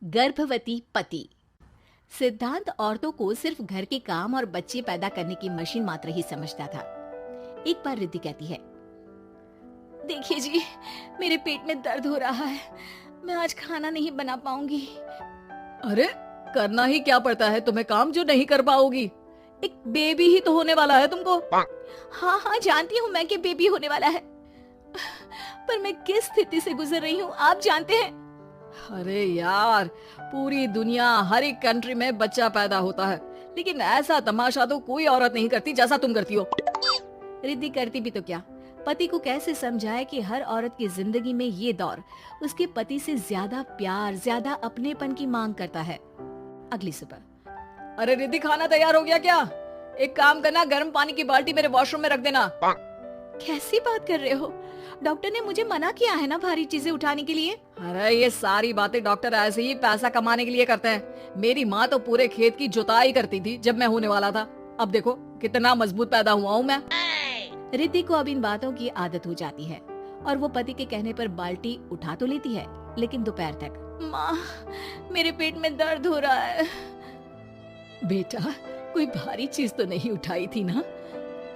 गर्भवती पति। सिद्धांत औरतों को सिर्फ घर के काम और बच्चे पैदा करने की मशीन मात्र ही समझता था। एक बार रिद्धि कहती है, देखिए जी, मेरे पेट में दर्द हो रहा है, मैं आज खाना नहीं बना पाऊंगी। अरे करना ही क्या पड़ता है तुम्हें काम जो नहीं कर पाओगी? एक बेबी ही तो होने वाला है तुमको। हाँ हाँ, जानती हूँ मैं कि बेबी होने वाला है, पर मैं किस स्थिति से गुजर रही हूँ आप जानते हैं। अरे यार, पूरी दुनिया हर एक कंट्री में बच्चा पैदा होता है, लेकिन ऐसा तमाशा तो कोई औरत नहीं करती जैसा तुम करती हो। रिद्धि करती भी तो क्या, पति को कैसे समझाए कि हर औरत की जिंदगी में ये दौर उसके पति से ज्यादा प्यार, ज्यादा अपनेपन की मांग करता है। अगली सुबह, अरे रिद्धि, खाना तैयार हो गया क्या? एक काम करना, गर्म पानी की बाल्टी मेरे वॉशरूम में रख देना। कैसी बात कर रहे हो? डॉक्टर ने मुझे मना किया है ना भारी चीजें उठाने के लिए। अरे ये सारी बातें डॉक्टर ऐसे ही पैसा कमाने के लिए करते हैं। मेरी माँ तो पूरे खेत की जुताई करती थी जब मैं होने वाला था। अब देखो कितना मजबूत पैदा हुआ हूँ मैं। रिद्धि को अब इन बातों की आदत हो जाती है और वो पति के कहने पर बाल्टी उठा तो लेती है, लेकिन दोपहर तक, माँ मेरे पेट में दर्द हो रहा है। बेटा, कोई भारी चीज तो नहीं उठाई थी ना?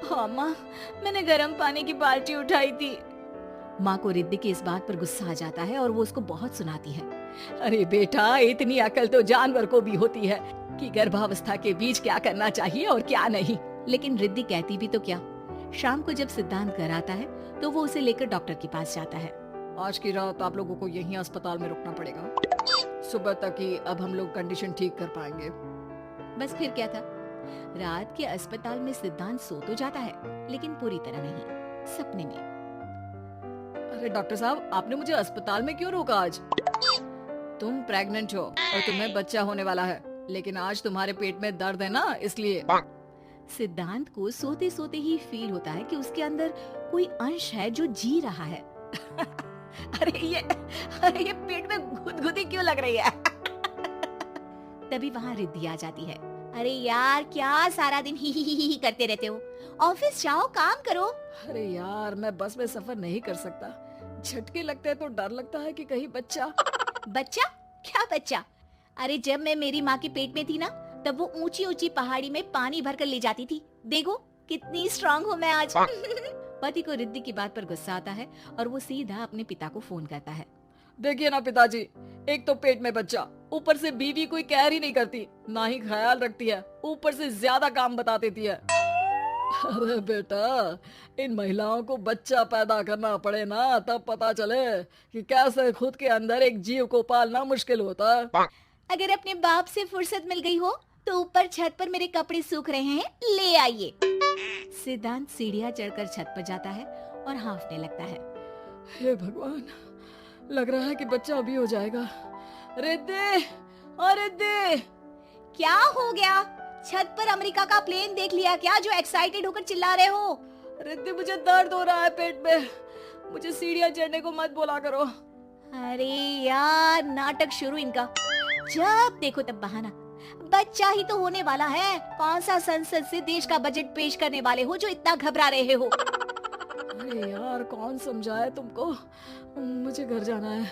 हाँ माँ, मैंने गर्म पानी की बाल्टी उठाई थी। माँ को रिद्धि की इस बात पर गुस्सा आ जाता है और वो उसको बहुत सुनाती है। अरे बेटा, इतनी अकल तो जानवर को भी होती है कि गर्भावस्था के बीच क्या करना चाहिए और क्या नहीं। लेकिन रिद्धि कहती भी तो क्या। शाम को जब सिद्धांत घर आता है तो वो उसे लेकर डॉक्टर के पास जाता है। आज की रात आप लोगों को यहीं अस्पताल में रुकना पड़ेगा, सुबह तक ही अब हम लोग कंडीशन ठीक कर पाएंगे। बस फिर क्या था, रात के अस्पताल में सिद्धांत सो तो जाता है, लेकिन पूरी तरह नहीं, सपने में। अरे डॉक्टर साहब, आपने मुझे अस्पताल में क्यों रोका आज? तुम प्रेग्नेंट हो और तुम्हें बच्चा होने वाला है, लेकिन आज तुम्हारे पेट में दर्द है ना, इसलिए। सिद्धांत को सोते सोते ही फील होता है कि उसके अंदर कोई अंश है जो जी रहा है। अरे ये पेट में गुदगुदी क्यों लग रही है? तभी वहाँ रिद्धि आ जाती है। अरे यार, क्या सारा दिन ही करते रहते हो, ऑफिस जाओ, काम करो। अरे यार, मैं बस में सफर नहीं कर सकता, झटके लगते हैं तो डर लगता है कि कहीं बच्चा। बच्चा? क्या बच्चा? अरे जब मैं मेरी माँ के पेट में थी ना, तब वो ऊंची ऊंची पहाड़ी में पानी भरकर ले जाती थी। देखो कितनी स्ट्रांग हूँ मैं आज। पति को रिद्धि की बात पर गुस्सा आता है और वो सीधा अपने पिता को फोन करता है। देखिए ना पिताजी, एक तो पेट में बच्चा, ऊपर से बीवी कोई केयर ही नहीं करती, ना ही ख्याल रखती है, ऊपर से ज्यादा काम बता देती है। अरे बेटा, इन महिलाओं को बच्चा पैदा करना पड़े ना, तब पता चले कि कैसे खुद के अंदर एक जीव को पालना मुश्किल होता है। अगर अपने बाप से फुर्सत मिल गई हो तो ऊपर छत पर मेरे कपड़े सूख रहे हैं, ले आइए। सिद्धांत सीढ़ियां चढ़कर छत पर जाता है और हांफने लगता है। हे भगवान, लग रहा है कि बच्चा अभी हो जाएगा। रिद्धि, और रिद्धि, क्या हो गया? छत पर अमेरिका का प्लेन देख लिया क्या जो एक्साइटेड होकर चिल्ला रहे हो? रिद्धि, मुझे दर्द हो रहा है पेट में, मुझे सीढ़ियां चढ़ने को मत बोला करो। अरे यार, नाटक शुरू इनका, जब देखो तब बहाना। बच्चा ही तो होने वाला है, कौन सा संसद से देश का बजट पेश करने वाले हो जो इतना घबरा रहे हो? अरे यार, कौन समझाए तुमको, मुझे घर जाना है।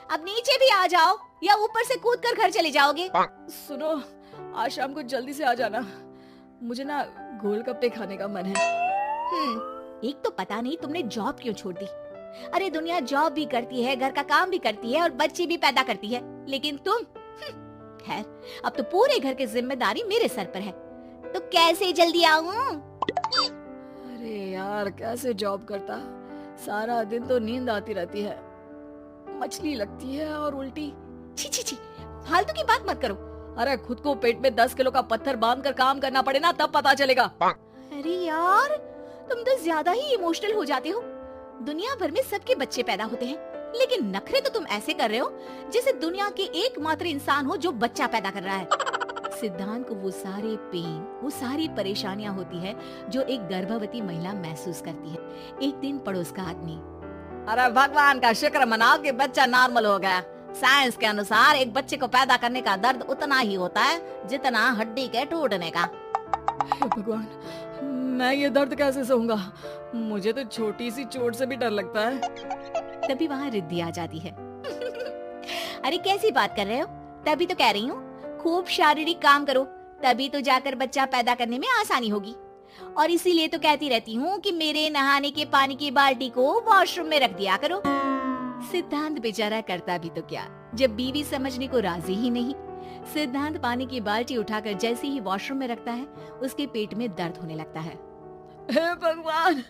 अब नीचे भी आ जाओ या ऊपर से कूद कर घर चले जाओगे? सुनो, आज शाम को जल्दी से आ जाना, मुझे ना गोलगप्पे खाने का मन है। एक तो पता नहीं तुमने जॉब क्यों छोड़ दी। अरे दुनिया जॉब भी करती है, घर का काम भी करती है और बच्चे भी पैदा करती है, लेकिन तुम, खैर, अब तो पूरे घर की जिम्मेदारी मेरे सर पर है, तो कैसे जल्दी आऊं? अरे यार, कैसे जॉब करता, सारा दिन तो नींद आती रहती है, मछली लगती है और उल्टी। छी छी छी, फालतू की बात मत करो। अरे खुद को पेट में 10 किलो का पत्थर बांध कर काम करना पड़े ना, तब पता चलेगा। अरे यार, तुम तो ज्यादा ही इमोशनल हो जाते हो। दुनिया भर में सबके बच्चे पैदा होते हैं, लेकिन नखरे तो तुम ऐसे कर रहे हो जैसे दुनिया के एकमात्र इंसान हो जो बच्चा पैदा कर रहा है। सिद्धांत को वो सारे पेन, वो सारी परेशानियां होती है जो एक गर्भवती महिला महसूस करती है। एक दिन पड़ोस का आदमी, अरे भगवान का शुक्र मनाओ कि बच्चा नॉर्मल हो गया। साइंस के अनुसार एक बच्चे को पैदा करने का दर्द उतना ही होता है जितना हड्डी के टूटने का। हे भगवान, मैं ये दर्द कैसे सहूंगा, मुझे तो छोटी सी चोट से भी डर लगता है। तभी वहाँ रिद्धि आ जाती है। अरे कैसी बात कर रहे हो? तभी तो कह रही हूँ खूब शारीरिक काम करो, तभी तो जाकर बच्चा पैदा करने में आसानी होगी। और इसीलिए तो कहती रहती हूँ कि मेरे नहाने के पानी की बाल्टी को वॉशरूम में रख दिया करो। सिद्धांत बेचारा करता भी तो क्या, जब बीवी समझने को राजी ही नहीं। सिद्धांत पानी की बाल्टी उठाकर जैसे ही वॉशरूम में रखता है, उसके पेट में दर्द होने लगता है। हे भगवान,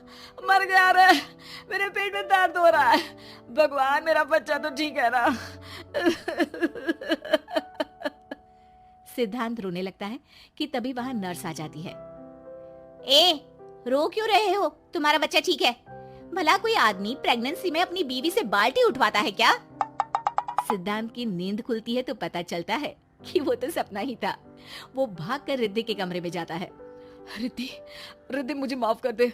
मर गया रे, मेरे पेट में दर्द हो रहा है। भगवान, मेरा बच्चा तो ठीक है ना? सिद्धांत रोने लगता है कि तभी वहां नर्स आ जाती है। ए, रो क्यों रहे हो? तुम्हारा बच्चा ठीक है? भला कोई आदमी प्रेगनेंसी में अपनी बीवी से बाल्टी उठवाता है क्या? सिद्धांत की नींद खुलती है तो पता चलता है कि वो तो सपना ही था। वो भागकर रिद्धि के कमरे में जाता है। रिद्धि, रिद्धि, मुझे माफ कर दे।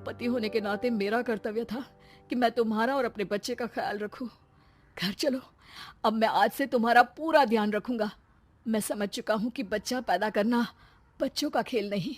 पति होने के नाते मेरा कर्तव्य था कि मैं तुम्हारा और अपने बच्चे का ख्याल रखूं। घर चलो, अब मैं आज से तुम्हारा पूरा ध्यान रखूंगा। मैं समझ चुका हूं कि बच्चा पैदा करना बच्चों का खेल नहीं।